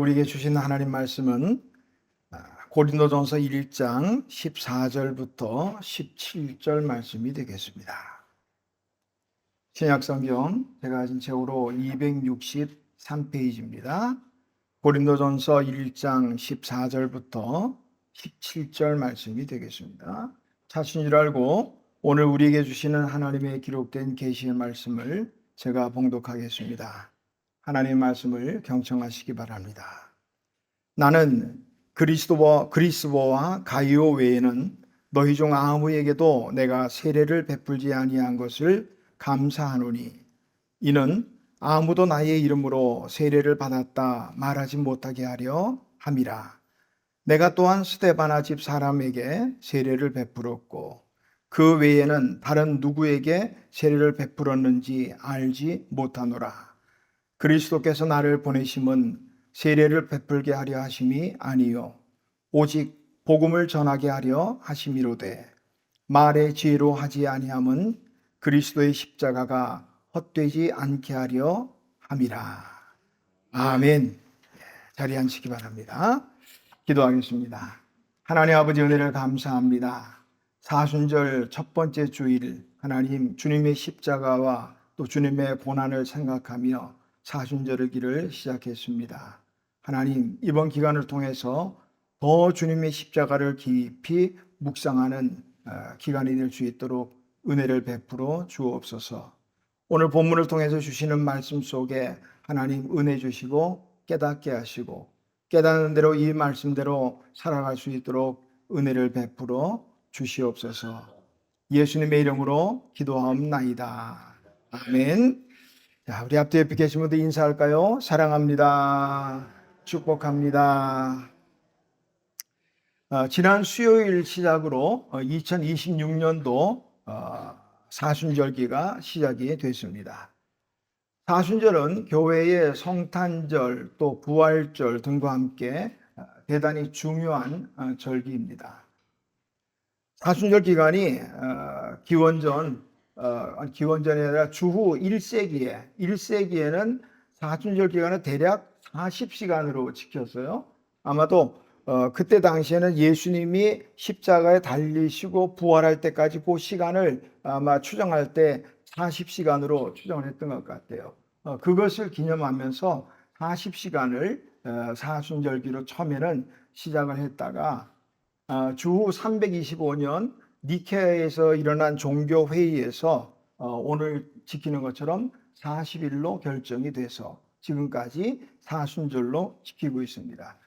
우리에게 주신 하나님 말씀은 고린도전서 1장 14절부터 17절 말씀이 되겠습니다. 신약성경 제가 가진 책으로 263페이지입니다. 고린도전서 1장 14절부터 17절 말씀이 되겠습니다. 찾으신 줄 알고 오늘 우리에게 주시는 하나님의 기록된 계시의 말씀을 제가 봉독하겠습니다. 하나님의 말씀을 경청하시기 바랍니다. 나는 그리스도와 가이오 외에는 너희 중 아무에게도 내가 세례를 베풀지 아니한 것을 감사하노니 이는 아무도 나의 이름으로 세례를 받았다 말하지 못하게 하려 함이라. 내가 또한 스데바나 집 사람에게 세례를 베풀었고 그 외에는 다른 누구에게 세례를 베풀었는지 알지 못하노라. 그리스도께서 나를 보내심은 세례를 베풀게 하려 하심이 아니요 오직 복음을 전하게 하려 하심이로되 말의 지혜로 하지 아니함은 그리스도의 십자가가 헛되지 않게 하려 함이라. 아멘. 자리에 앉으시기 바랍니다. 기도하겠습니다. 하나님 아버지 은혜를 감사합니다. 사순절 첫 번째 주일 하나님 주님의 십자가와 또 주님의 고난을 생각하며 사순절의 길을 시작했습니다. 하나님 이번 기간을 통해서 더 주님의 십자가를 깊이 묵상하는 기간이 될 수 있도록 은혜를 베풀어 주옵소서. 오늘 본문을 통해서 주시는 말씀 속에 하나님 은혜 주시고 깨닫게 하시고 깨닫는 대로 이 말씀대로 살아갈 수 있도록 은혜를 베풀어 주시옵소서. 예수님의 이름으로 기도하옵나이다. 아멘. 자, 우리 앞에 계신 분들 인사할까요? 사랑합니다. 축복합니다. 지난 수요일 시작으로 2026년도 사순절기가 시작이 됐습니다. 사순절은 교회의 성탄절 또 부활절 등과 함께 대단히 중요한 절기입니다. 사순절 기간이 기원전이 아니라 주후 1세기에는 사순절 기간을 대략 40시간으로 지켰어요. 아마도 그때 당시에는 예수님이 십자가에 달리시고 부활할 때까지 그 시간을 아마 추정할 때 40시간으로 추정을 했던 것 같아요. 그것을 기념하면서 40시간을 사순절기로 처음에는 시작을 했다가 주후 325년 니케아에서 일어난 종교회의에서 오늘 지키는 것처럼 40일로 결정이 돼서 지금까지 사순절로 지키고 있습니다.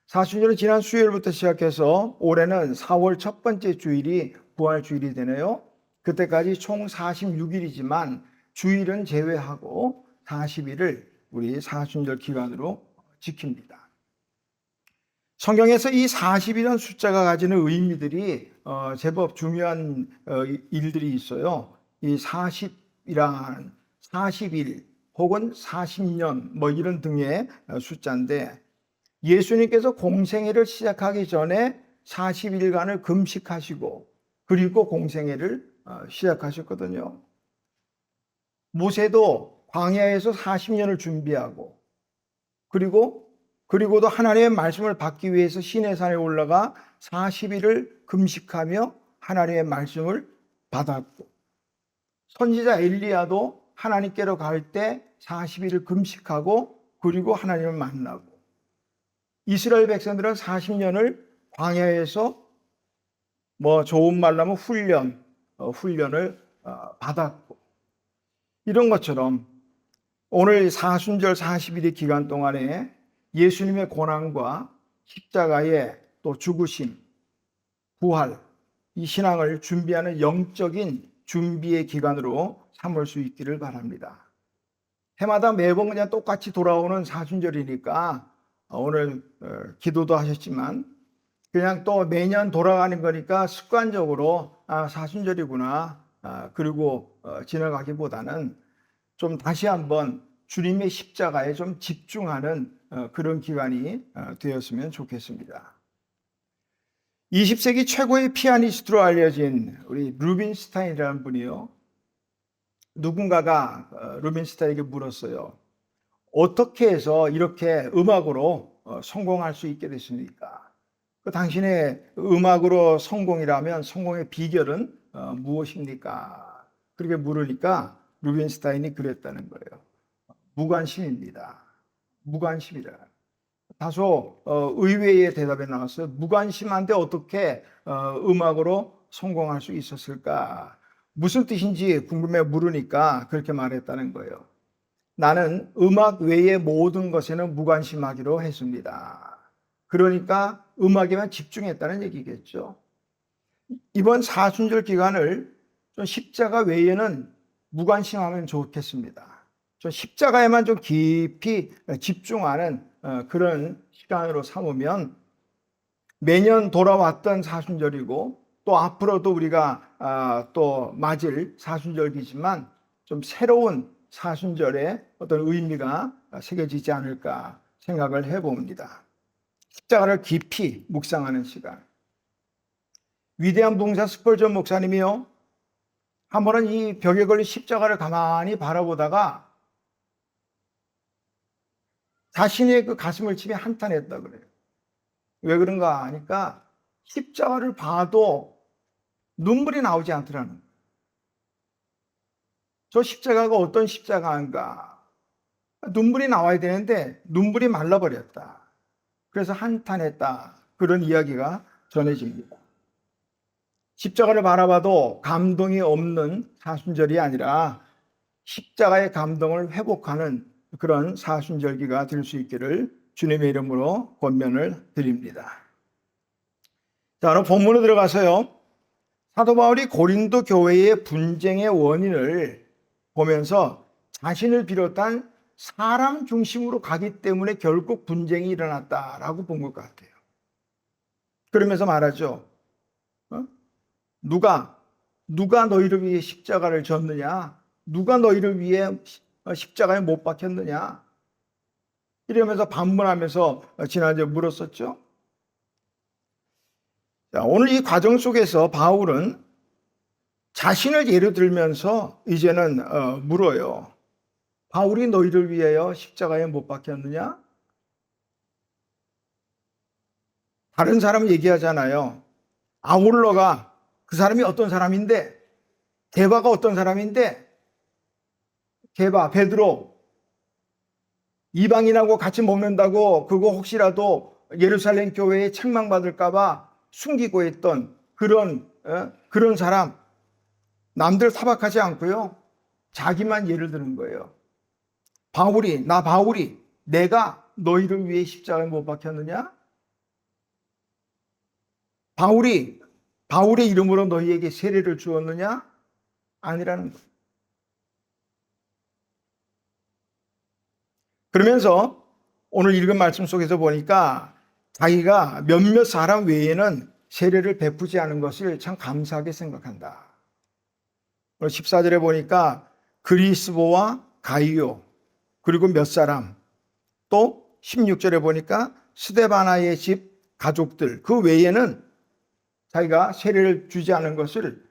사순절은 지난 수요일부터 시작해서 올해는 4월 첫 번째 주일이 부활주일이 되네요. 그때까지 총 46일이지만 주일은 제외하고 40일을 우리 사순절 기간으로 지킵니다. 성경에서 이 40이라는 숫자가 가지는 의미들이 제법 중요한 일들이 있어요. 이 40이란 40일 혹은 40년 뭐 이런 등의 숫자인데 예수님께서 공생애를 시작하기 전에 40일간을 금식하시고 그리고 공생애를 시작하셨거든요. 모세도 광야에서 40년을 준비하고 그리고도 하나님의 말씀을 받기 위해서 시내산에 올라가 40일을 금식하며 하나님의 말씀을 받았고 선지자 엘리야도 하나님께로 갈 때 40일을 금식하고 그리고 하나님을 만나고 이스라엘 백성들은 40년을 광야에서 뭐 좋은 말로 하면 훈련을 받았고 이런 것처럼 오늘 사순절 40일의 기간 동안에 예수님의 고난과 십자가의 또 죽으심, 부활, 이 신앙을 준비하는 영적인 준비의 기간으로 삼을 수 있기를 바랍니다. 해마다 매번 그냥 똑같이 돌아오는 사순절이니까 오늘 기도도 하셨지만 그냥 또 매년 돌아가는 거니까 습관적으로 사순절이구나 그리고 지나가기보다는 좀 다시 한번 주님의 십자가에 좀 집중하는 그런 기간이 되었으면 좋겠습니다. 20세기 최고의 피아니스트로 알려진 우리 루빈스타인이라는 분이요. 누군가가 루빈스타인에게 물었어요. 어떻게 해서 이렇게 음악으로 성공할 수 있게 됐습니까? 그 당신의 음악으로 성공이라면 성공의 비결은 무엇입니까? 그렇게 물으니까 루벤스타인이 그랬다는 거예요. 무관심입니다. 무관심이라. 다소 의외의 대답이 나왔어요. 무관심한데 어떻게 음악으로 성공할 수 있었을까? 무슨 뜻인지 궁금해 물으니까 그렇게 말했다는 거예요. 나는 음악 외의 모든 것에는 무관심하기로 했습니다. 그러니까 음악에만 집중했다는 얘기겠죠. 이번 사순절 기간을 좀 십자가 외에는 무관심하면 좋겠습니다. 좀 십자가에만 좀 깊이 집중하는 그런 시간으로 삼으면 매년 돌아왔던 사순절이고 또 앞으로도 우리가 또 맞을 사순절이지만 좀 새로운 사순절의 어떤 의미가 새겨지지 않을까 생각을 해봅니다. 십자가를 깊이 묵상하는 시간. 위대한 봉사 스펄전 목사님이요, 한 번은 이 벽에 걸린 십자가를 가만히 바라보다가 자신의 그 가슴을 치며 한탄했다 그래요. 왜 그런가 하니까 십자가를 봐도 눈물이 나오지 않더라는 거예요. 저 십자가가 어떤 십자가인가? 눈물이 나와야 되는데 눈물이 말라버렸다. 그래서 한탄했다. 그런 이야기가 전해집니다. 십자가를 바라봐도 감동이 없는 사순절이 아니라 십자가의 감동을 회복하는 그런 사순절기가 될 수 있기를 주님의 이름으로 권면을 드립니다. 자, 오늘 본문으로 들어가서요, 사도 바울이 고린도 교회의 분쟁의 원인을 보면서 자신을 비롯한 사람 중심으로 가기 때문에 결국 분쟁이 일어났다라고 본 것 같아요. 그러면서 말하죠. 누가 너희를 위해 십자가를 졌느냐? 누가 너희를 위해 십자가에 못 박혔느냐? 이러면서 반문하면서 지난주에 물었었죠. 자, 오늘 이 과정 속에서 바울은 자신을 예로 들면서 이제는 물어요. 바울이 너희를 위하여 십자가에 못 박혔느냐? 다른 사람 얘기하잖아요. 아울러가 그 사람이 어떤 사람인데, 게바가 어떤 사람인데, 게바, 베드로, 이방인하고 같이 먹는다고 그거 혹시라도 예루살렘 교회에 책망받을까봐 숨기고 있던 그런 사람, 남들 타박하지 않고요, 자기만 예를 드는 거예요. 바울이, 내가 너희를 위해 십자가에 못 박혔느냐? 바울의 이름으로 너희에게 세례를 주었느냐? 아니라는 거예요. 그러면서 오늘 읽은 말씀 속에서 보니까 자기가 몇몇 사람 외에는 세례를 베푸지 않은 것을 참 감사하게 생각한다. 오늘 14절에 보니까 그리스보와 가이오, 그리고 몇 사람, 또 16절에 보니까 스데바나의 집 가족들, 그 외에는 자기가 세례를 주지 않은 것을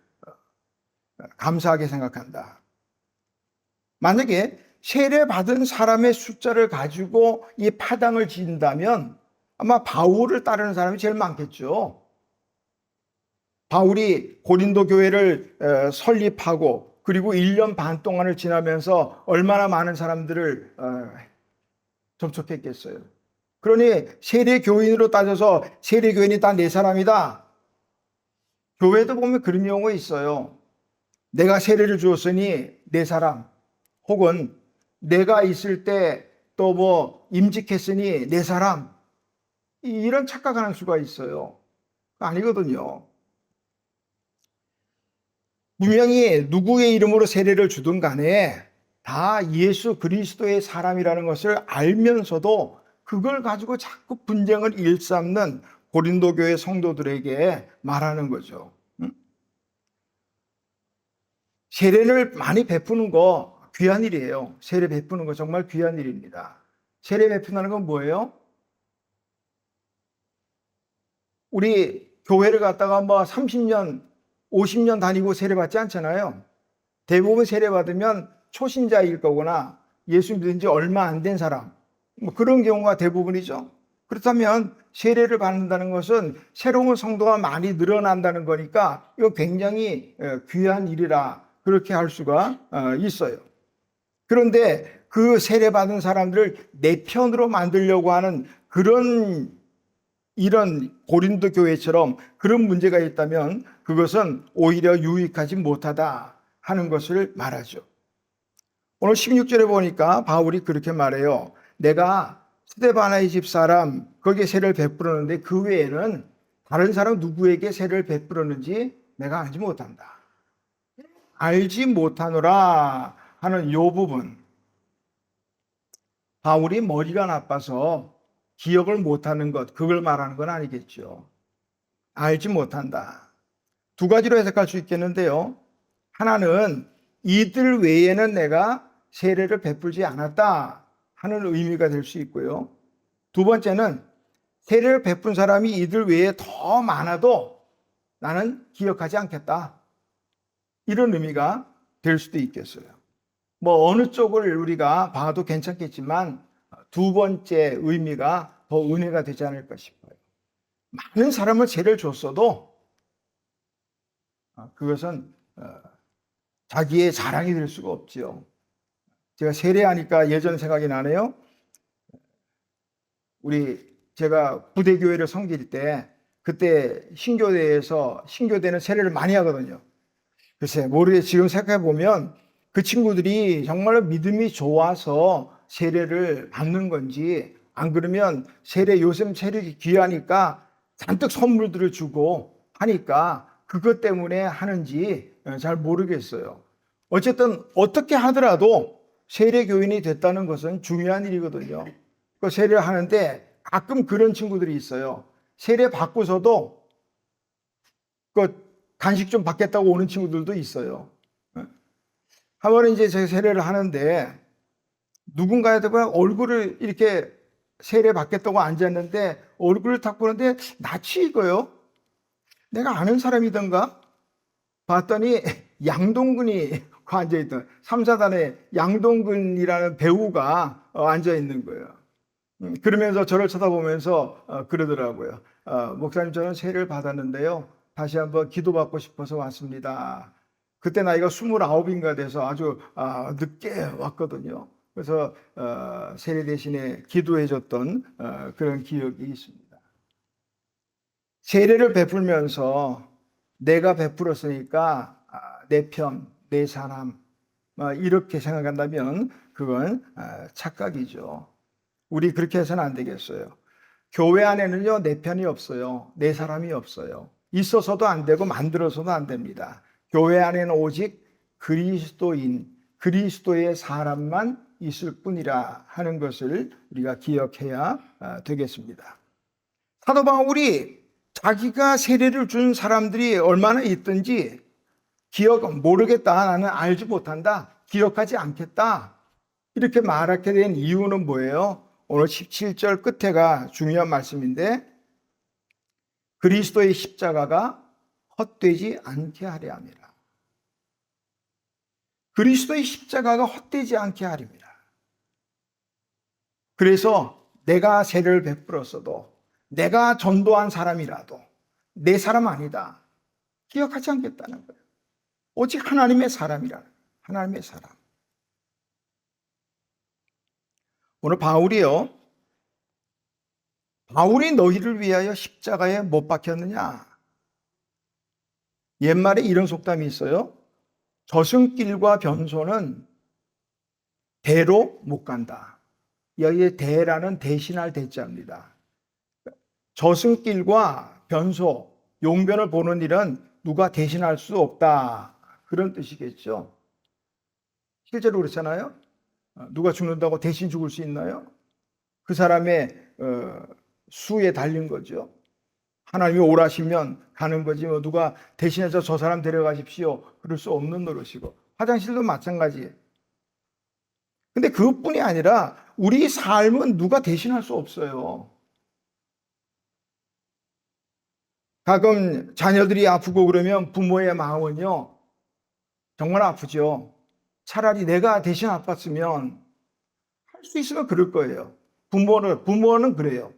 감사하게 생각한다. 만약에 세례받은 사람의 숫자를 가지고 이 파당을 지은다면 아마 바울을 따르는 사람이 제일 많겠죠. 바울이 고린도 교회를 설립하고 그리고 1년 반 동안을 지나면서 얼마나 많은 사람들을 접촉했겠어요. 그러니 세례 교인으로 따져서 세례 교인이 다 네 사람이다. 교회도 보면 그런 경우가 있어요. 내가 세례를 주었으니 네 사람, 혹은 내가 있을 때 또 뭐 임직했으니 네 사람, 이런 착각하는 수가 있어요. 아니거든요. 분명히 누구의 이름으로 세례를 주든 간에 다 예수 그리스도의 사람이라는 것을 알면서도 그걸 가지고 자꾸 분쟁을 일삼는 고린도 교회 성도들에게 말하는 거죠. 세례를 많이 베푸는 거 귀한 일이에요. 세례 베푸는 거 정말 귀한 일입니다. 세례 베푼다는 건 뭐예요? 우리 교회를 갔다가 뭐 30년, 50년 다니고 세례 받지 않잖아요. 대부분 세례 받으면 초신자일 거거나 예수 믿은 지 얼마 안 된 사람, 뭐 그런 경우가 대부분이죠. 그렇다면 세례를 받는다는 것은 새로운 성도가 많이 늘어난다는 거니까 이거 굉장히 귀한 일이라 그렇게 할 수가 있어요. 그런데 그 세례 받은 사람들을 내 편으로 만들려고 하는 이런 고린도 교회처럼 그런 문제가 있다면 그것은 오히려 유익하지 못하다 하는 것을 말하죠. 오늘 16절에 보니까 바울이 그렇게 말해요. 내가 스데바나의 집 사람 거기에 세례를 베풀었는데 그 외에는 다른 사람 누구에게 세례를 베풀었는지 내가 알지 못한다. 알지 못하노라 하는 요 부분, 바울이 머리가 나빠서 기억을 못하는 것, 그걸 말하는 건 아니겠죠. 알지 못한다. 두 가지로 해석할 수 있겠는데요. 하나는 이들 외에는 내가 세례를 베풀지 않았다 하는 의미가 될 수 있고요. 두 번째는 세례를 베푼 사람이 이들 외에 더 많아도 나는 기억하지 않겠다. 이런 의미가 될 수도 있겠어요. 뭐 어느 쪽을 우리가 봐도 괜찮겠지만 두 번째 의미가 더 은혜가 되지 않을까 싶어요. 많은 사람을 세례를 줬어도 그것은 자기의 자랑이 될 수가 없지요. 제가 세례하니까 예전 생각이 나네요. 제가 부대교회를 섬길 때 그때 신교대는 세례를 많이 하거든요. 글쎄 모르게 지금 생각해 보면 그 친구들이 정말로 믿음이 좋아서 세례를 받는 건지, 안 그러면 요즘 세례가 귀하니까 잔뜩 선물들을 주고 하니까 그것 때문에 하는지 잘 모르겠어요. 어쨌든 어떻게 하더라도 세례 교인이 됐다는 것은 중요한 일이거든요. 그 세례를 하는데 가끔 그런 친구들이 있어요. 세례 받고서도 그 간식 좀 받겠다고 오는 친구들도 있어요. 한 번은 이제 제가 세례를 하는데 누군가에다가 얼굴을 이렇게 세례 받겠다고 앉았는데 얼굴을 탁 보는데 낯이 익어요. 내가 아는 사람이던가 봤더니 양동근이 앉아있던, 삼사단에 양동근이라는 배우가 앉아있는 거예요. 그러면서 저를 쳐다보면서 그러더라고요. 목사님, 저는 세례를 받았는데요, 다시 한번 기도받고 싶어서 왔습니다. 그때 나이가 29인가 돼서 아주 늦게 왔거든요. 그래서 세례 대신에 기도해줬던 그런 기억이 있습니다. 세례를 베풀면서 내가 베풀었으니까 내 편, 내 사람, 이렇게 생각한다면 그건 착각이죠. 우리 그렇게 해서는 안 되겠어요. 교회 안에는요, 내 편이 없어요. 내 사람이 없어요. 있어서도 안 되고 만들어서도 안 됩니다. 교회 안에는 오직 그리스도인, 그리스도의 사람만 있을 뿐이라 하는 것을 우리가 기억해야 되겠습니다. 사도 바울이 자기가 세례를 준 사람들이 얼마나 있든지 모르겠다, 나는 알지 못한다, 기억하지 않겠다, 이렇게 말하게 된 이유는 뭐예요? 오늘 17절 끝에가 중요한 말씀인데, 그리스도의 십자가가 헛되지 않게 하려 함이라. 그리스도의 십자가가 헛되지 않게 하렵니다. 그래서 내가 세례를 베풀었어도, 내가 전도한 사람이라도 내 사람 아니다, 기억하지 않겠다는 거예요. 오직 하나님의 사람이라는 거예요. 하나님의 사람. 오늘 바울이 너희를 위하여 십자가에 못 박혔느냐? 옛말에 이런 속담이 있어요. 저승길과 변소는 대로 못 간다. 여기에 대라는 대신할 대자입니다. 저승길과 변소, 용변을 보는 일은 누가 대신할 수 없다, 그런 뜻이겠죠. 실제로 그렇잖아요. 누가 죽는다고 대신 죽을 수 있나요? 그 사람의 수에 달린 거죠. 하나님이 오라시면 가는 거지, 누가 대신해서 저 사람 데려가십시오, 그럴 수 없는 노릇이고, 화장실도 마찬가지예요. 근데 그것뿐이 아니라 우리 삶은 누가 대신할 수 없어요. 가끔 자녀들이 아프고 그러면 부모의 마음은요, 정말 아프죠. 차라리 내가 대신 아팠으면, 할 수 있으면 그럴 거예요. 부모는 그래요.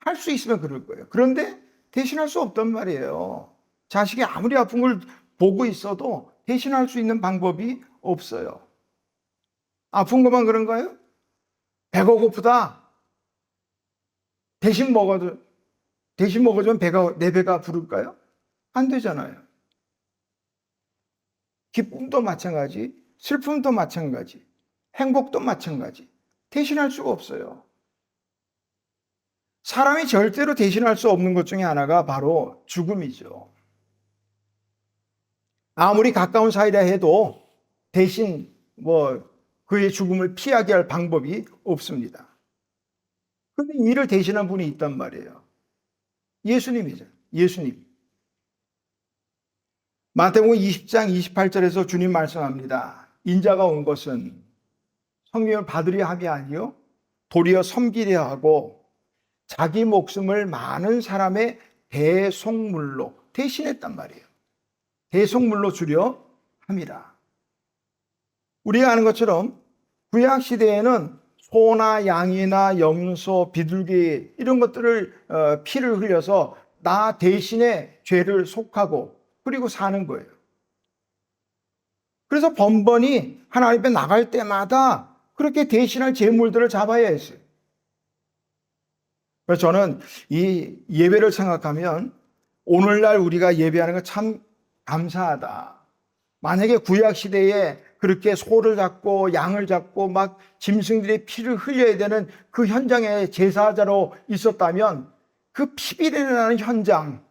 할 수 있으면 그럴 거예요. 그런데 대신할 수 없단 말이에요. 자식이 아무리 아픈 걸 보고 있어도 대신할 수 있는 방법이 없어요. 아픈 것만 그런가요? 배가 고프다. 대신 먹어주면 내 배가 부를까요? 안 되잖아요. 기쁨도 마찬가지, 슬픔도 마찬가지, 행복도 마찬가지. 대신할 수가 없어요. 사람이 절대로 대신할 수 없는 것 중에 하나가 바로 죽음이죠. 아무리 가까운 사이라 해도 대신 그의 죽음을 피하게 할 방법이 없습니다. 그런데 이를 대신한 분이 있단 말이에요. 예수님이죠. 예수님. 마태복음 20장 28절에서 주님 말씀합니다. 인자가 온 것은 성령을 받으려 함이 아니요 도리어 섬기려 하고 자기 목숨을 많은 사람의 대속물로 대신했단 말이에요. 대속물로 주려 함이라. 우리가 아는 것처럼 구약 시대에는 소나 양이나 염소, 비둘기 이런 것들을 피를 흘려서 나 대신에 죄를 속하고 그리고 사는 거예요. 그래서 번번이 하나님 앞에 나갈 때마다 그렇게 대신할 제물들을 잡아야 했어요. 그래서 저는 이 예배를 생각하면 오늘날 우리가 예배하는 거 참 감사하다. 만약에 구약 시대에 그렇게 소를 잡고 양을 잡고 막 짐승들의 피를 흘려야 되는 그 현장에 제사자로 있었다면 그 피비린내나는 현장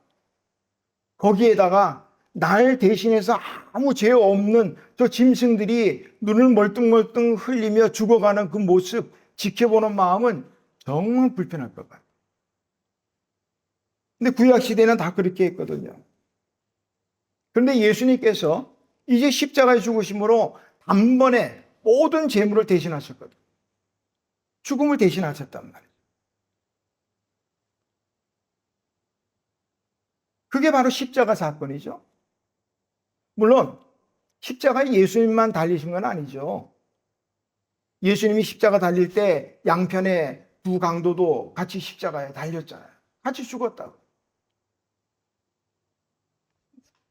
거기에다가 날 대신해서 아무 죄 없는 저 짐승들이 눈을 멀뚱멀뚱 흘리며 죽어가는 그 모습 지켜보는 마음은 정말 불편할 것 같아요. 근데 구약 시대는 다 그렇게 했거든요. 그런데 예수님께서 이제 십자가에 죽으심으로 단번에 모든 죄물을 대신하셨거든요. 죽음을 대신하셨단 말이에요. 그게 바로 십자가 사건이죠. 물론 십자가에 예수님만 달리신 건 아니죠. 예수님이 십자가 달릴 때 양편에 두 강도도 같이 십자가에 달렸잖아요. 같이 죽었다고.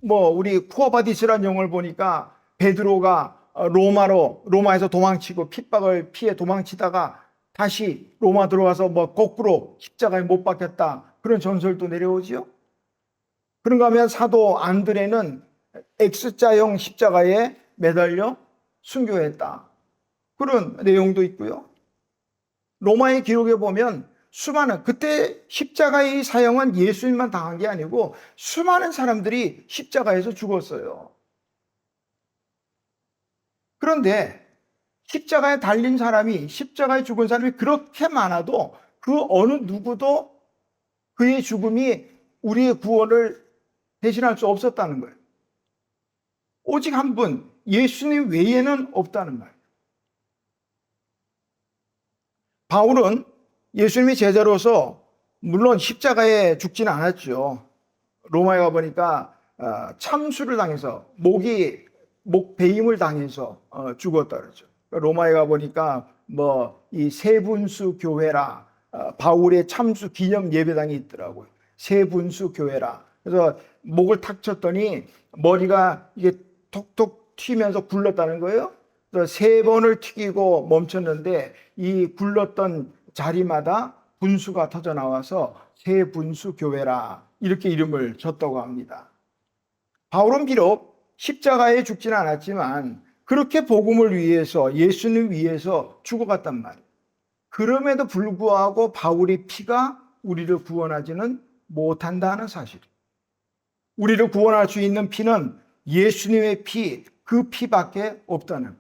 우리 쿠어바디스라는 영화를 보니까 베드로가 로마에서 도망치고 핍박을 피해 도망치다가 다시 로마 들어가서 거꾸로 십자가에 못 박혔다. 그런 전설도 내려오지요. 그런가 하면 사도 안드레는 X자형 십자가에 매달려 순교했다. 그런 내용도 있고요. 로마의 기록에 보면 수많은 그때 십자가의 사형은 예수님만 당한 게 아니고 수많은 사람들이 십자가에서 죽었어요. 그런데 십자가에 달린 사람이 십자가에 죽은 사람이 그렇게 많아도 그 어느 누구도 그의 죽음이 우리의 구원을 대신할 수 없었다는 거예요. 오직 한 분, 예수님 외에는 없다는 말이에요. 바울은 예수님의 제자로서 물론 십자가에 죽지는 않았죠. 로마에 가보니까 참수를 당해서 목 베임을 당해서 죽었다 그러죠. 로마에 가보니까 이 세분수 교회라 바울의 참수 기념 예배당이 있더라고요. 세분수 교회라. 그래서 목을 탁 쳤더니 머리가 이게 톡톡 튀면서 굴렀다는 거예요. 그래서 3번을 튀기고 멈췄는데 이 굴렀던 자리마다 분수가 터져 나와서 세분수 교회라 이렇게 이름을 줬다고 합니다. 바울은 비록 십자가에 죽지는 않았지만 그렇게 복음을 위해서 예수님 위해서 죽어갔단 말이에요. 그럼에도 불구하고 바울의 피가 우리를 구원하지는 못한다는 사실. 우리를 구원할 수 있는 피는 예수님의 피, 그 피밖에 없다는 거예요.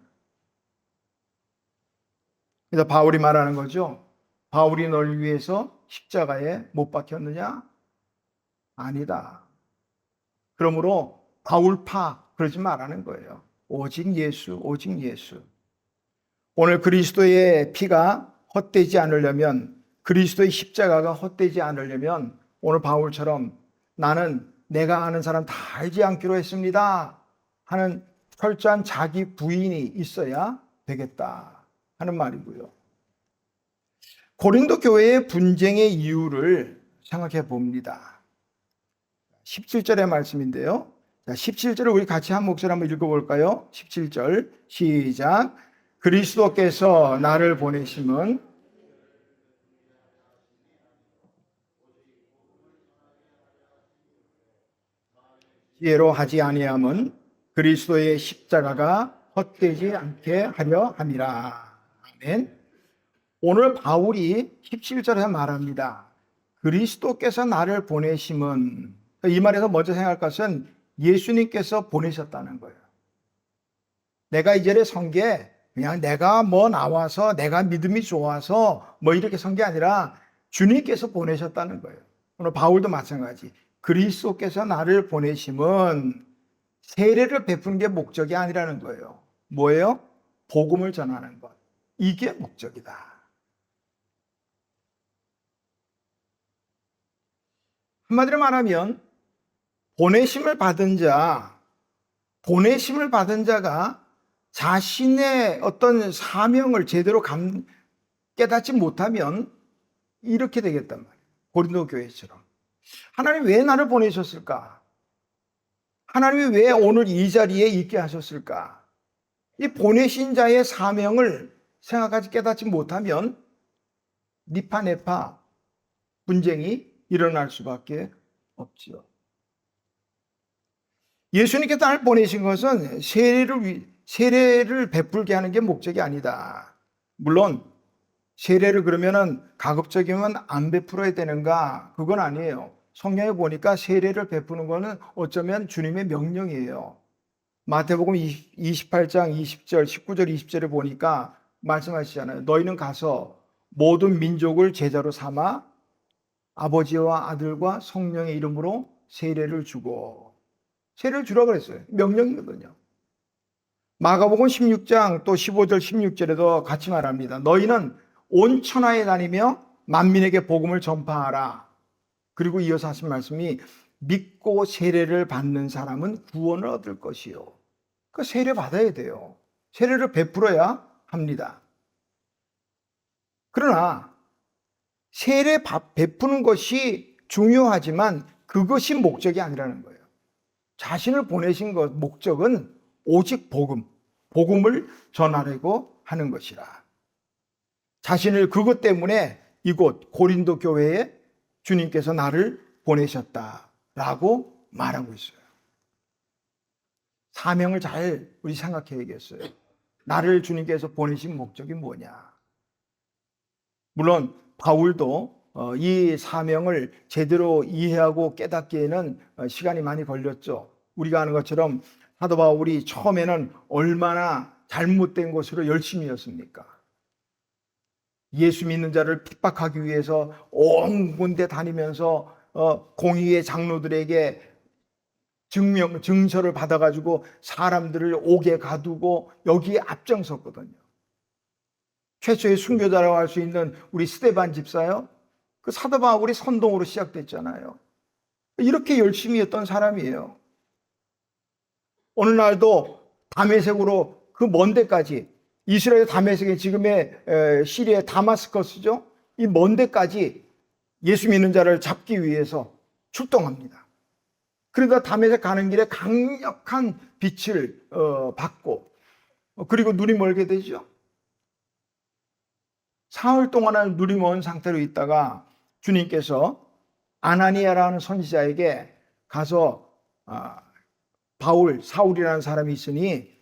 그래서 바울이 말하는 거죠. 바울이 널 위해서 십자가에 못 박혔느냐? 아니다. 그러므로 바울파 그러지 말라는 거예요. 오직 예수, 오직 예수. 오늘 그리스도의 피가 헛되지 않으려면, 그리스도의 십자가가 헛되지 않으려면 오늘 바울처럼 나는 내가 아는 사람 다 알지 않기로 했습니다 하는 철저한 자기 부인이 있어야 되겠다 하는 말이고요. 고린도 교회의 분쟁의 이유를 생각해 봅니다. 17절의 말씀인데요. 자, 17절을 우리 같이 한 목소리 한번 읽어볼까요? 17절 시작. 그리스도께서 나를 보내심은 지혜로 하지 아니함은 그리스도의 십자가가 헛되지 않게 하려 함이라. 아멘. 오늘 바울이 17절에 말합니다. 그리스도께서 나를 보내심은, 이 말에서 먼저 생각할 것은 예수님께서 보내셨다는 거예요. 내가 이전에 선 게 그냥 내가 뭐 나와서 내가 믿음이 좋아서 뭐 이렇게 선 게 아니라 주님께서 보내셨다는 거예요. 오늘 바울도 마찬가지. 그리스도께서 나를 보내심은 세례를 베푸는 게 목적이 아니라는 거예요. 뭐예요? 복음을 전하는 것. 이게 목적이다. 한마디로 말하면 보내심을 받은 자가 자신의 어떤 사명을 제대로 깨닫지 못하면 이렇게 되겠단 말이에요. 고린도 교회처럼. 하나님 왜 나를 보내셨을까? 하나님이 왜 오늘 이 자리에 있게 하셨을까? 이 보내신 자의 사명을 생각하지 깨닫지 못하면 니파네파 분쟁이 일어날 수밖에 없지요. 예수님께서 나를 보내신 것은 세례를 베풀게 하는 게 목적이 아니다. 물론 세례를 그러면은 가급적이면 안 베풀어야 되는가? 그건 아니에요. 성경에 보니까 세례를 베푸는 거는 어쩌면 주님의 명령이에요. 마태복음 28장 20절, 19절, 20절에 보니까 말씀하시잖아요. 너희는 가서 모든 민족을 제자로 삼아 아버지와 아들과 성령의 이름으로 세례를 주고, 세례를 주라고 그랬어요. 명령이거든요. 마가복음 16장 또 15절 16절에도 같이 말합니다. 너희는 온 천하에 다니며 만민에게 복음을 전파하라. 그리고 이어서 하신 말씀이 믿고 세례를 받는 사람은 구원을 얻을 것이요. 그 세례 받아야 돼요. 세례를 베풀어야 합니다. 그러나 세례 베푸는 것이 중요하지만 그것이 목적이 아니라는 거예요. 자신을 보내신 것, 목적은 오직 복음을 전하려고 하는 것이라. 자신을 그것 때문에 이곳 고린도 교회에 주님께서 나를 보내셨다라고 말하고 있어요. 사명을 잘 우리 생각해야겠어요. 나를 주님께서 보내신 목적이 뭐냐? 물론 바울도 이 사명을 제대로 이해하고 깨닫기에는 시간이 많이 걸렸죠. 우리가 아는 것처럼 사도 바울이 처음에는 얼마나 잘못된 것으로 열심이었습니까? 예수 믿는 자를 핍박하기 위해서 온 군데 다니면서 공의의 장로들에게 증서를 받아가지고 사람들을 옥에 가두고 여기에 앞장섰거든요. 최초의 순교자라고 할 수 있는 우리 스데반 집사요. 그 사도 바울이 선동으로 시작됐잖아요. 이렇게 열심히 했던 사람이에요. 어느 날도 다메섹으로 그 먼 데까지, 이스라엘 다메섹이 지금의 시리아의 다마스커스죠. 이 먼 데까지 예수 믿는 자를 잡기 위해서 출동합니다. 그러다 다메섹 가는 길에 강력한 빛을 받고 그리고 눈이 멀게 되죠. 사흘 동안은 눈이 먼 상태로 있다가 주님께서 아나니아라는 선지자에게 가서 사울이라는 사람이 있으니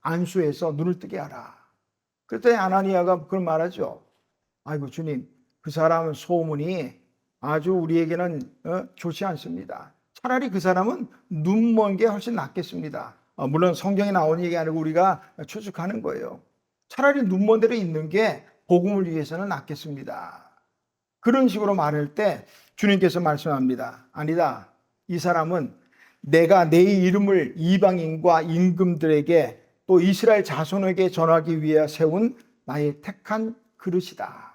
안수해서 눈을 뜨게 하라. 그랬더니 아나니아가 그걸 말하죠. 아이고 주님, 그 사람은 소문이 아주 우리에게는 좋지 않습니다. 차라리 그 사람은 눈 먼 게 훨씬 낫겠습니다. 물론 성경에 나오는 얘기 아니고 우리가 추측하는 거예요. 차라리 눈 먼 데로 있는 게 복음을 위해서는 낫겠습니다. 그런 식으로 말할 때 주님께서 말씀합니다. 아니다. 이 사람은 내가 내 이름을 이방인과 임금들에게 또 이스라엘 자손에게 전하기 위해 세운 나의 택한 그릇이다.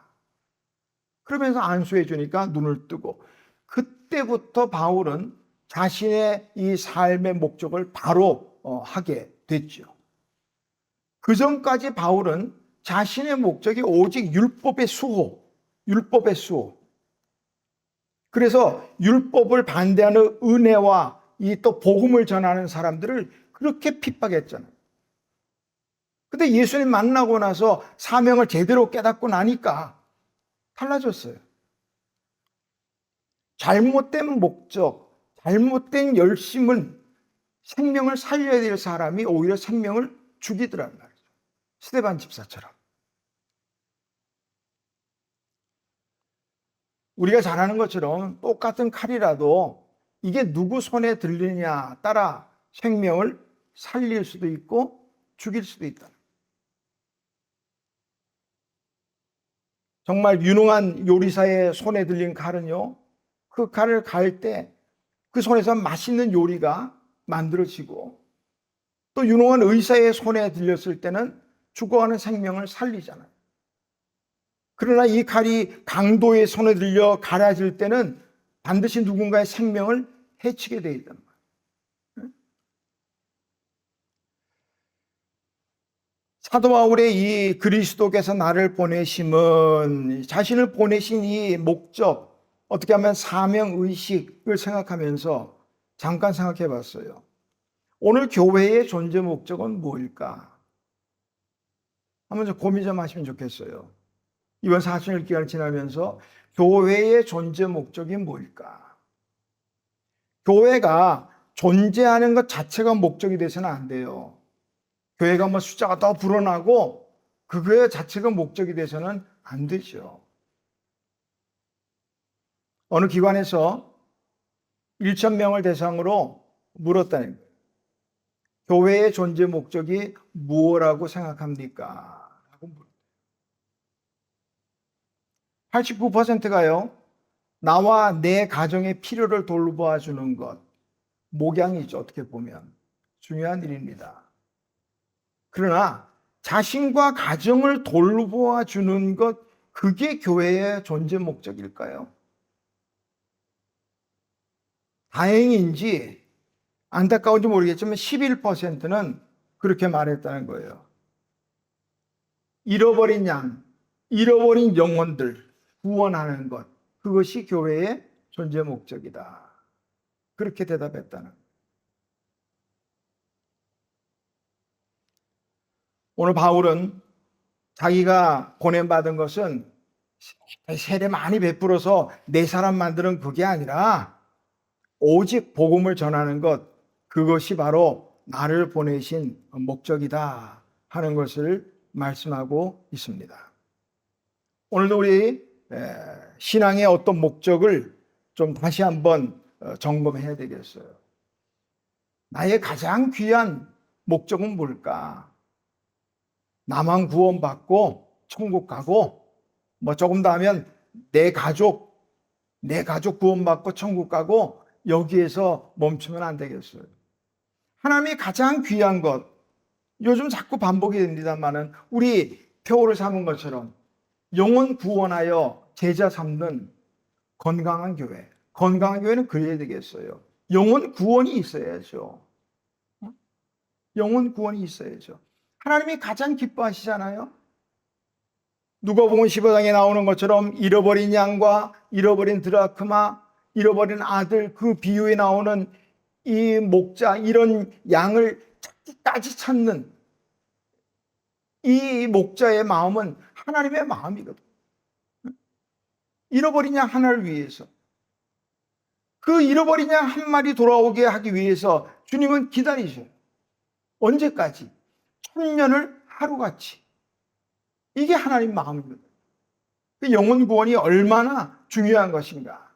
그러면서 안수해 주니까 눈을 뜨고, 그때부터 바울은 자신의 이 삶의 목적을 바로 하게 됐죠. 그 전까지 바울은 자신의 목적이 오직 율법의 수호. 그래서 율법을 반대하는 은혜와 이 또 복음을 전하는 사람들을 그렇게 핍박했잖아요. 근데 예수님 만나고 나서 사명을 제대로 깨닫고 나니까 달라졌어요. 잘못된 목적, 잘못된 열심은 생명을 살려야 될 사람이 오히려 생명을 죽이더란 말이죠. 스데반 집사처럼. 우리가 잘 아는 것처럼 똑같은 칼이라도 이게 누구 손에 들리느냐 따라 생명을 살릴 수도 있고 죽일 수도 있다. 정말 유능한 요리사의 손에 들린 칼은요, 그 칼을 갈 때 그 손에서 맛있는 요리가 만들어지고, 또 유능한 의사의 손에 들렸을 때는 죽어가는 생명을 살리잖아요. 그러나 이 칼이 강도의 손에 들려 갈아질 때는 반드시 누군가의 생명을 해치게 되어 있단 말이에요. 사도 바울의 이 그리스도께서 나를 보내심은 자신을 보내신 이 목적, 어떻게 하면 사명의식을 생각하면서 잠깐 생각해 봤어요. 오늘 교회의 존재 목적은 무엇일까? 한번 좀 고민 좀 하시면 좋겠어요. 이번 사순일 기간을 지나면서 교회의 존재 목적이 무엇일까? 교회가 존재하는 것 자체가 목적이 돼서는 안 돼요. 교회가 뭐 숫자가 더 불어나고 그거 자체가 목적이 돼서는 안 되죠. 어느 기관에서 1,000명을 대상으로 물었다는 거예요. 교회의 존재 목적이 무엇이라고 생각합니까? 라고 물었어요. 89%가요. 나와 내 가정의 필요를 돌보아주는 것. 목양이죠. 어떻게 보면. 중요한 일입니다. 그러나 자신과 가정을 돌보아주는 것, 그게 교회의 존재 목적일까요? 다행인지 안타까운지 모르겠지만 11%는 그렇게 말했다는 거예요. 잃어버린 양, 잃어버린 영혼들 구원하는 것, 그것이 교회의 존재 목적이다. 그렇게 대답했다는 거예요. 오늘 바울은 자기가 보냄받은 것은 세례 많이 베풀어서 내 사람 만드는 그게 아니라 오직 복음을 전하는 것, 그것이 바로 나를 보내신 목적이다 하는 것을 말씀하고 있습니다. 오늘도 우리 신앙의 어떤 목적을 좀 다시 한번 점검해야 되겠어요. 나의 가장 귀한 목적은 뭘까? 나만 구원받고 천국 가고, 뭐 조금 더 하면 내 가족 구원받고 천국 가고, 여기에서 멈추면 안 되겠어요. 하나님이 가장 귀한 것, 요즘 자꾸 반복이 됩니다만은 우리 표를 삼은 것처럼 영혼 구원하여 제자 삼는 건강한 교회. 건강한 교회는 그래야 되겠어요. 영혼 구원이 있어야죠. 영혼 구원이 있어야죠. 하나님이 가장 기뻐하시잖아요. 누가복음 15장에 나오는 것처럼 잃어버린 양과 잃어버린 드라크마, 잃어버린 아들, 그 비유에 나오는 이 목자, 이런 양을 찾기까지 찾는 이 목자의 마음은 하나님의 마음이거든. 잃어버린 양 하나를 위해서, 그 잃어버린 양 한 마리 돌아오게 하기 위해서 주님은 기다리셔요. 언제까지? 1000년을 하루같이. 이게 하나님 마음이거든. 그 영혼 구원이 얼마나 중요한 것인가.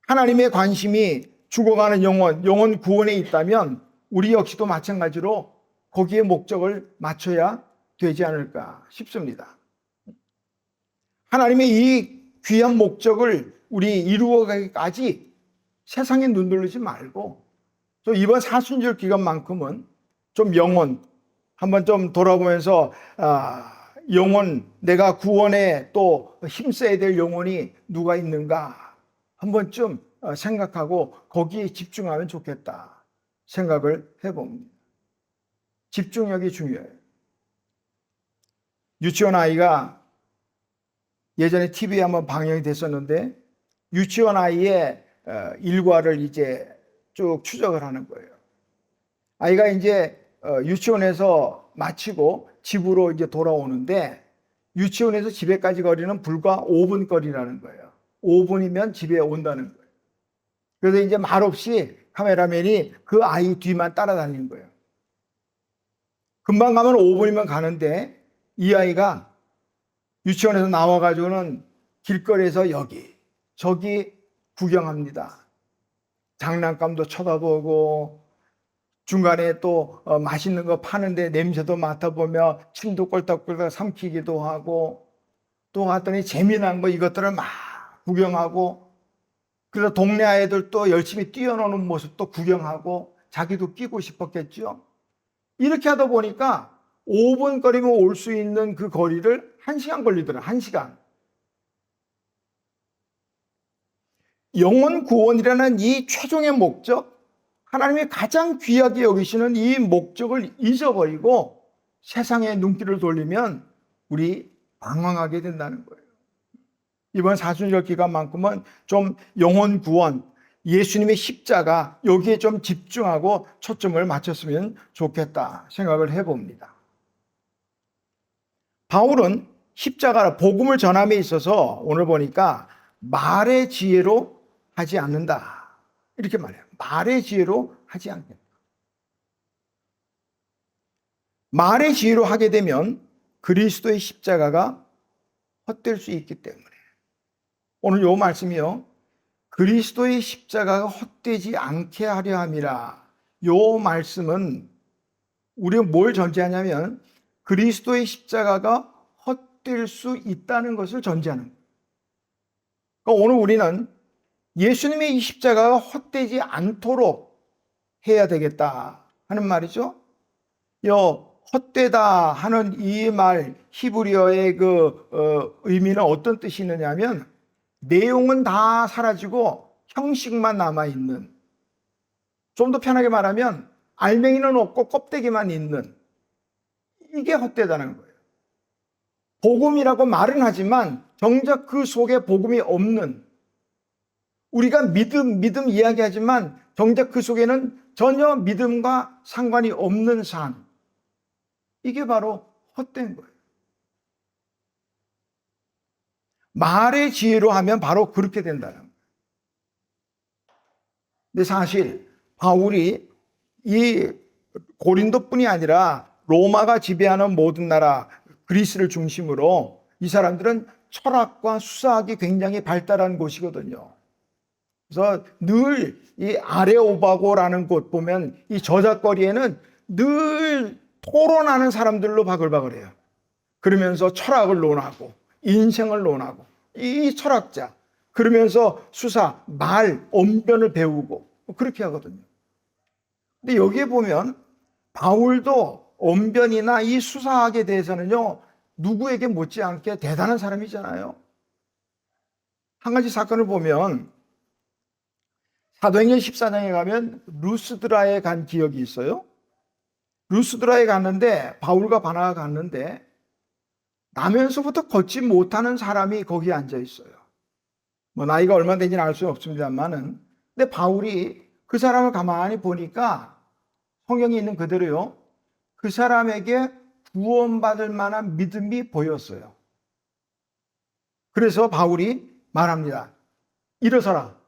하나님의 관심이 죽어가는 영혼 구원에 있다면 우리 역시도 마찬가지로 거기에 목적을 맞춰야 되지 않을까 싶습니다. 하나님의 이 귀한 목적을 우리 이루어가기까지 세상에 눈 돌리지 말고, 또 이번 사순절 기간만큼은 좀 영혼 한번 좀 돌아보면서, 영혼, 내가 구원에 또 힘써야 될 영혼이 누가 있는가 한 번쯤 생각하고 거기에 집중하면 좋겠다 생각을 해봅니다. 집중력이 중요해요. 유치원 아이가 예전에 TV에 한번 방영이 됐었는데, 유치원 아이의 일과를 이제 쭉 추적을 하는 거예요. 아이가 이제 유치원에서 마치고 집으로 이제 돌아오는데 유치원에서 집에까지 거리는 불과 5분 거리라는 거예요. 5분이면 집에 온다는 거예요. 그래서 이제 말없이 카메라맨이 그 아이 뒤만 따라다니는 거예요. 금방 가면 5분이면 가는데 이 아이가 유치원에서 나와가지고는 길거리에서 여기 저기 구경합니다. 장난감도 쳐다보고 중간에 또 맛있는 거 파는데 냄새도 맡아보며 침도 꼴딱꼴딱 삼키기도 하고 또 갔더니 재미난 거 이것들을 막 구경하고 그래서 동네 아이들도 열심히 뛰어노는 모습도 구경하고 자기도 끼고 싶었겠죠. 이렇게 하다 보니까 5분 거리면 올 수 있는 그 거리를 1시간 걸리더라. 1시간. 영혼 구원이라는 이 최종의 목적, 하나님이 가장 귀하게 여기시는 이 목적을 잊어버리고 세상에 눈길을 돌리면 우리 방황하게 된다는 거예요. 이번 사순절 기간만큼은 좀 영혼 구원, 예수님의 십자가 여기에 좀 집중하고 초점을 맞췄으면 좋겠다 생각을 해봅니다. 바울은 십자가 복음을 전함에 있어서 오늘 보니까 말의 지혜로 하지 않는다 이렇게 말해요. 말의 지혜로 하지 않겠다. 말의 지혜로 하게 되면 그리스도의 십자가가 헛될 수 있기 때문에 오늘 요 말씀이요. 그리스도의 십자가가 헛되지 않게 하려 함이라. 요 말씀은 우리가 뭘 전제하냐면 그리스도의 십자가가 헛될 수 있다는 것을 전제하는 거예요. 그러니까 오늘 우리는 예수님의 이 십자가가 헛되지 않도록 해야 되겠다 하는 말이죠. 헛되다 하는 이 말 히브리어의 의미는 어떤 뜻이 있느냐면 내용은 다 사라지고 형식만 남아있는, 좀 더 편하게 말하면 알맹이는 없고 껍데기만 있는, 이게 헛되다는 거예요. 복음이라고 말은 하지만 정작 그 속에 복음이 없는, 우리가 믿음 이야기하지만 정작 그 속에는 전혀 믿음과 상관이 없는 삶, 이게 바로 헛된 거예요. 말의 지혜로 하면 바로 그렇게 된다는 거예요. 근데 사실 바울이 이 고린도뿐이 아니라 로마가 지배하는 모든 나라 그리스를 중심으로 이 사람들은 철학과 수사학이 굉장히 발달한 곳이거든요. 그래서 늘 이 아레오바고라는 곳 보면 이 저작거리에는 늘 토론하는 사람들로 바글바글해요. 그러면서 철학을 논하고 인생을 논하고 이 철학자, 그러면서 수사, 말, 언변을 배우고 그렇게 하거든요. 근데 여기에 보면 바울도 언변이나 이 수사학에 대해서는요 누구에게 못지않게 대단한 사람이잖아요. 한 가지 사건을 보면 사도행전 14장에 가면 루스드라에 간 기억이 있어요. 루스드라에 갔는데 바울과 바나가 갔는데 나면서부터 걷지 못하는 사람이 거기에 앉아 있어요. 뭐 나이가 얼마 되지는 알 수는 없습니다만은, 근데 바울이 그 사람을 가만히 보니까 성경에 있는 그대로요. 그 사람에게 구원받을 만한 믿음이 보였어요. 그래서 바울이 말합니다. 일어서라.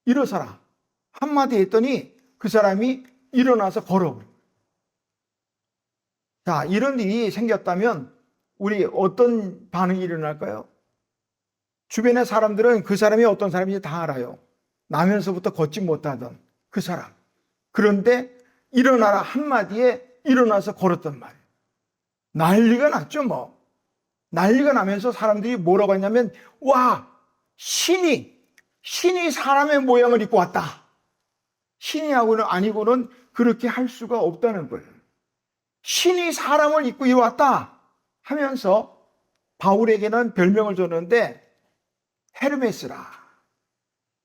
일어서라. 한마디 했더니 그 사람이 일어나서 걸어버려요. 자, 이런 일이 생겼다면 우리 어떤 반응이 일어날까요? 주변의 사람들은 그 사람이 어떤 사람인지 다 알아요. 나면서부터 걷지 못하던 그 사람. 그런데 일어나라 한마디에 일어나서 걸었단 말이에요. 난리가 났죠, 뭐. 난리가 나면서 사람들이 뭐라고 했냐면, 와, 신이 사람의 모양을 입고 왔다. 신이 아니고는 그렇게 할 수가 없다는 거예요. 신이 사람을 입고 왔다 하면서 바울에게는 별명을 줬는데 헤르메스라.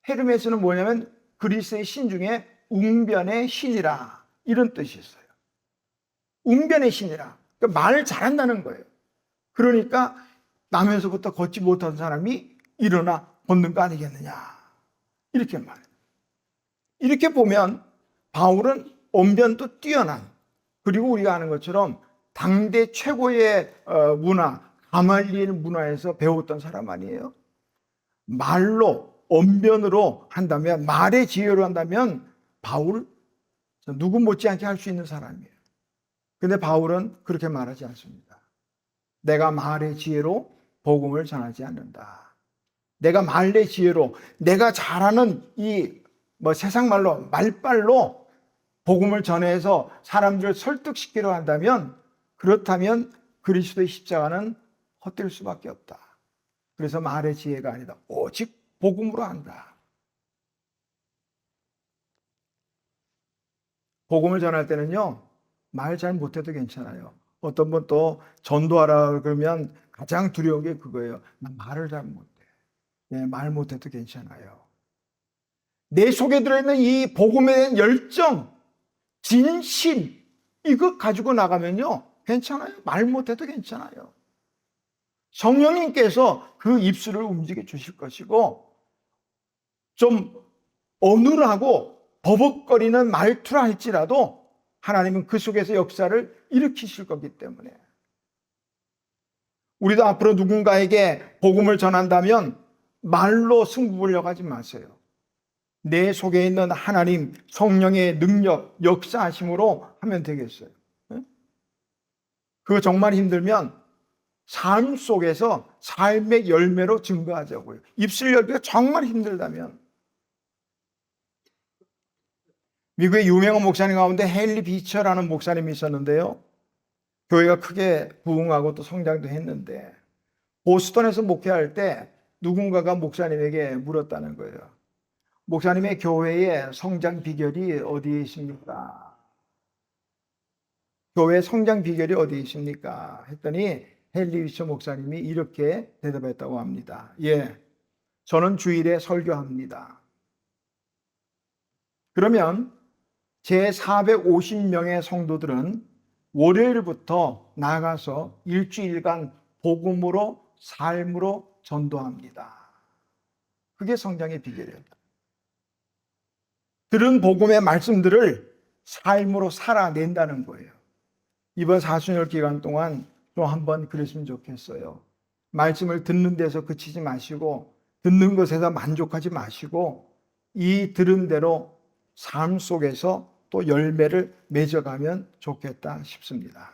헤르메스는 뭐냐면 그리스의 신 중에 웅변의 신이라, 이런 뜻이 있어요. 웅변의 신이라. 그러니까 말을 잘한다는 거예요. 그러니까 나면서부터 걷지 못한 사람이 일어나 벗는 거 아니겠느냐. 이렇게 말해요. 이렇게 보면 바울은 언변도 뛰어난, 그리고 우리가 아는 것처럼 당대 최고의 문화, 가말리엘 문화에서 배웠던 사람 아니에요? 말로, 언변으로 한다면, 말의 지혜로 한다면 바울 누구 못지않게 할 수 있는 사람이에요. 근데 바울은 그렇게 말하지 않습니다. 내가 말의 지혜로 복음을 전하지 않는다. 내가 말의 지혜로, 내가 잘하는 세상 말로, 말빨로 복음을 전해서 사람들을 설득시키려 한다면, 그렇다면 그리스도의 십자가는 헛될 수밖에 없다. 그래서 말의 지혜가 아니다. 오직 복음으로 한다. 복음을 전할 때는요, 말 잘 못해도 괜찮아요. 어떤 분 또 전도하라 그러면 가장 두려운 게 그거예요. 난 말을 잘 못해. 네, 말 못해도 괜찮아요. 내 속에 들어있는 이 복음에 대한 열정, 진심, 이거 가지고 나가면요, 괜찮아요. 말 못해도 괜찮아요. 성령님께서 그 입술을 움직여 주실 것이고, 좀 어눌하고 버벅거리는 말투라 할지라도 하나님은 그 속에서 역사를 일으키실 거기 때문에, 우리도 앞으로 누군가에게 복음을 전한다면 말로 승부 보려고 하지 마세요. 내 속에 있는 하나님 성령의 능력, 역사하심으로 하면 되겠어요. 그거 정말 힘들면 삶 속에서 삶의 열매로 증거하자고요. 입술 열기가 정말 힘들다면. 미국의 유명한 목사님 가운데 헨리 비처라는 목사님이 있었는데요. 교회가 크게 부흥하고 또 성장도 했는데, 보스턴에서 목회할 때 누군가가 목사님에게 물었다는 거예요. 목사님의 교회의 성장 비결이 어디에 있습니까? 교회 성장 비결이 어디에 있습니까? 했더니 헨리 비처 목사님이 이렇게 대답했다고 합니다. 예, 저는 주일에 설교합니다. 그러면 제 450명의 성도들은 월요일부터 나가서 일주일간 복음으로, 삶으로 전도합니다. 그게 성장의 비결이에요. 들은 복음의 말씀들을 삶으로 살아낸다는 거예요. 이번 사순절 기간 동안 또 한번 그랬으면 좋겠어요. 말씀을 듣는 데서 그치지 마시고, 듣는 것에서 만족하지 마시고, 이 들은 대로 삶 속에서 또 열매를 맺어가면 좋겠다 싶습니다.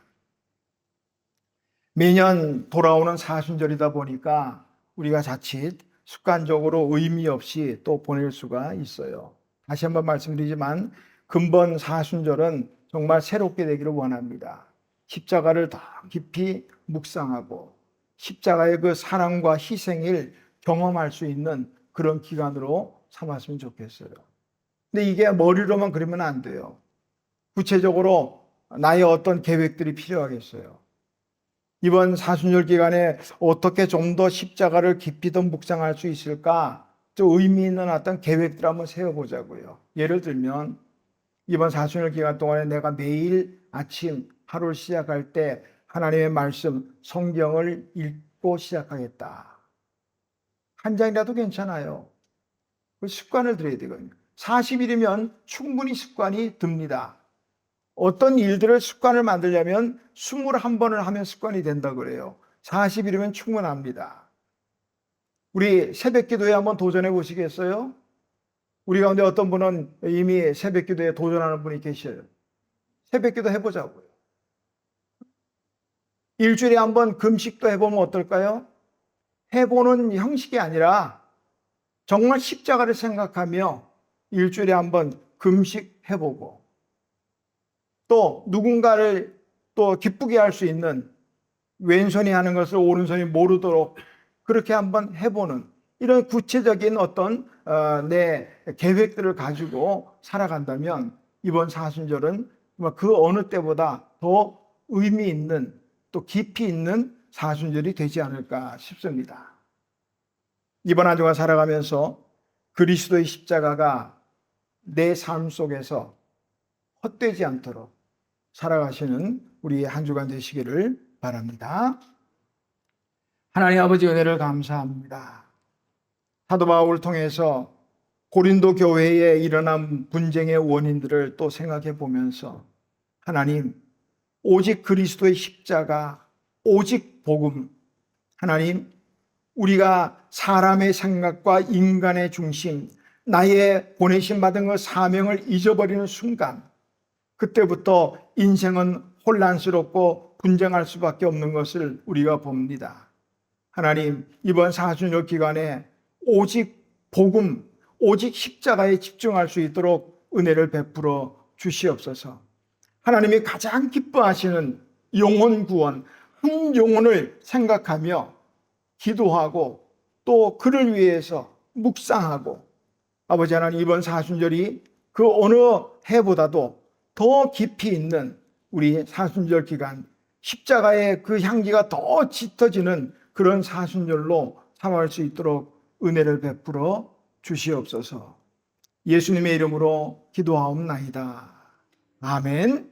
매년 돌아오는 사순절이다 보니까 우리가 자칫 습관적으로 의미 없이 또 보낼 수가 있어요. 다시 한번 말씀드리지만 금번 사순절은 정말 새롭게 되기를 원합니다. 십자가를 더 깊이 묵상하고 십자가의 그 사랑과 희생을 경험할 수 있는 그런 기간으로 삼았으면 좋겠어요. 근데 이게 머리로만 그러면 안 돼요. 구체적으로 나의 어떤 계획들이 필요하겠어요. 이번 사순절 기간에 어떻게 좀 더 십자가를 깊이 더 묵상할 수 있을까? 좀 의미 있는 어떤 계획들을 한번 세워보자고요. 예를 들면 이번 사순절 기간 동안에 내가 매일 아침 하루를 시작할 때 하나님의 말씀, 성경을 읽고 시작하겠다. 한 장이라도 괜찮아요. 그 습관을 들여야 되거든요. 40일이면 충분히 습관이 듭니다. 어떤 일들을 습관을 만들려면 21번을 하면 습관이 된다 그래요. 40일이면 충분합니다. 우리 새벽기도에 한번 도전해 보시겠어요? 우리 가운데 어떤 분은 이미 새벽기도에 도전하는 분이 계셔요. 새벽기도 해보자고요. 일주일에 한번 금식도 해보면 어떨까요? 해보는 형식이 아니라 정말 십자가를 생각하며 일주일에 한번 금식해보고, 또 누군가를 또 기쁘게 할 수 있는, 왼손이 하는 것을 오른손이 모르도록 그렇게 한번 해보는 이런 구체적인 어떤 내 계획들을 가지고 살아간다면 이번 사순절은 그 어느 때보다 더 의미 있는, 또 깊이 있는 사순절이 되지 않을까 싶습니다. 이번 한 주간 살아가면서 그리스도의 십자가가 내 삶 속에서 헛되지 않도록 살아가시는 우리 한 주간 되시기를 바랍니다. 하나님 아버지 은혜를 감사합니다. 사도 바울을 통해서 고린도 교회에 일어난 분쟁의 원인들을 또 생각해 보면서 하나님, 오직 그리스도의 십자가, 오직 복음, 하나님, 우리가 사람의 생각과 인간의 중심, 나의 보내심 받은 그 사명을 잊어버리는 순간, 그때부터 인생은 혼란스럽고 분쟁할 수밖에 없는 것을 우리가 봅니다. 하나님, 이번 사순절 기간에 오직 복음, 오직 십자가에 집중할 수 있도록 은혜를 베풀어 주시옵소서. 하나님이 가장 기뻐하시는 영혼 구원, 한 영혼을 생각하며 기도하고 또 그를 위해서 묵상하고, 아버지 하나님, 이번 사순절이 그 어느 해보다도 더 깊이 있는 우리 사순절 기간, 십자가의 그 향기가 더 짙어지는 그런 사순절로 삼을 수 있도록 은혜를 베풀어 주시옵소서. 예수님의 이름으로 기도하옵나이다. 아멘.